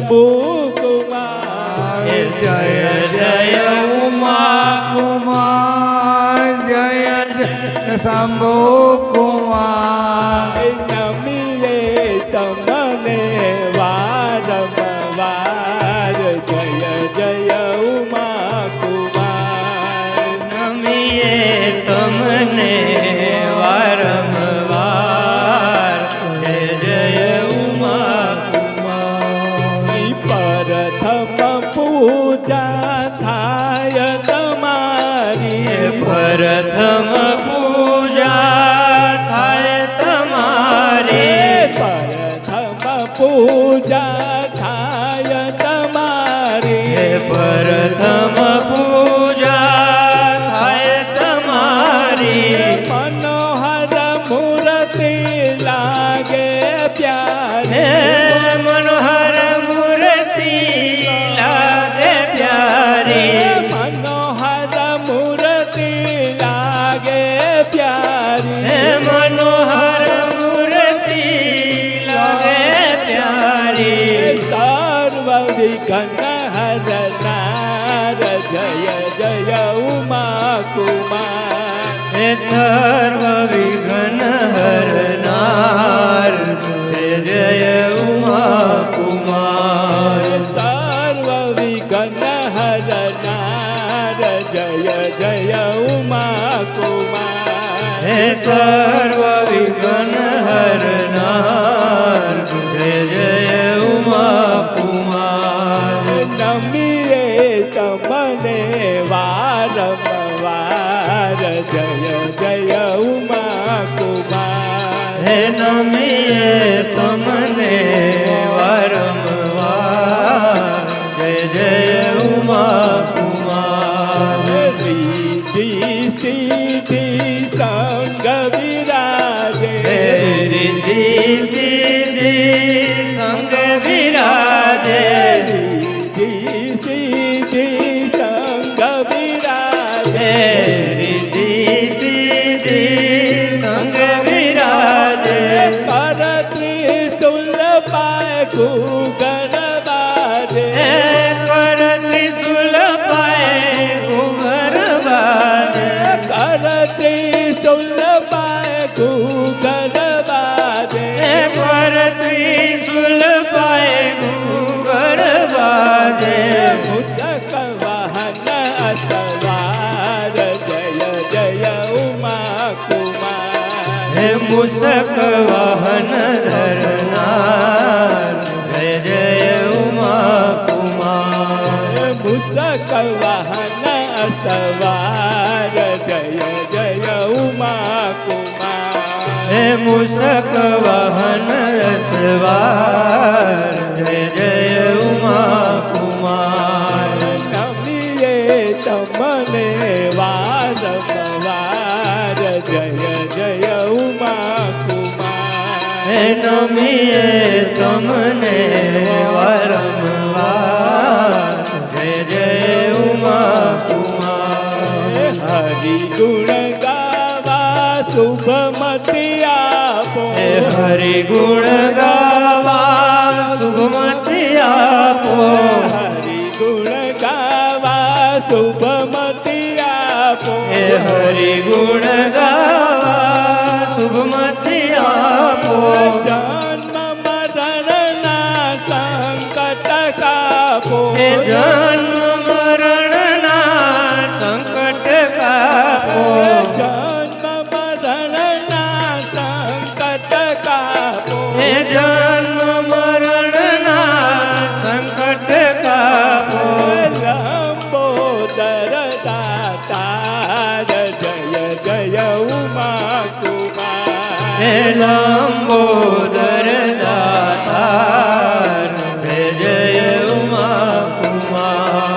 शंभु कुमार जय जय उमा कुमार जय जय शंभु कुमार नमिले तमने वारंवार जय जय उमा कुमार नमिए तमने वारंवार जय जय उमा कुमार प्रथम पूजा थाय तमारी प्रथम पूजा थाय तमारी प्रथम पूजा थाय तमारी प्रथम पूजा थाय तमारी मनोहर मूर्ति लागे प्यारे मनोहर मूर्ति लागे प्यारी मनोहर मूर्ति लागे प्यारी मनोहर मूर्ति लागे प्यारी सर्व विघ्न हरनार जय जय उमा कुमार सर्व विघ्न हरनार जय जय उमा कुमार सर्व विघ्न हरनार जय जय उमा कुमार सर्व विघ्न हरनार जय जय उमा कुमार नमिए तमने वारंवार जय जय उमा कुमार नमिए तमने वारंवार जय जय उमा कुमार रिद्धि सिद्धि संग विराजे रिद्धि सिद्धि संग विराजे रिद्धि सिद्धि संग विराजे रिद्धि सिद्धि संग विराजे कर त्रिशूल पाए गुगर बाजे कर त्रिशूल पाए घुघर बाजे कर त्रिशूल पाए गुगर बाजे कर त्रिशूल पाए घुघर बाजे मुझक वाहन असवार जय जय उमा कुमार मूषक वाहन धरनार जय जय उमा कुमार मुझक वाहन असवार जय जय उमा कुमार मूषक वाहन सवार जय जय उमा कुमार नमिए तमने वारंवार जय जय उमा कुमार नमिए तमने वारंवार जय जय उमा कुमार हरि गुण गावा शुभमति आपो हरि गुण गावा शुभमति आपो हरि गुण गावा शुभमति आपो हरि गुण गावा शुभमति आपो जन्म मरण ना संकट कापो जन्म मरण ना संकट कापो जन्म मरण ना संकट कापो जन्म मरण ना संकट कापो लंबोदर दातार जय जय उमा कुमार लंबोदर दातार जय जय उमा कुमार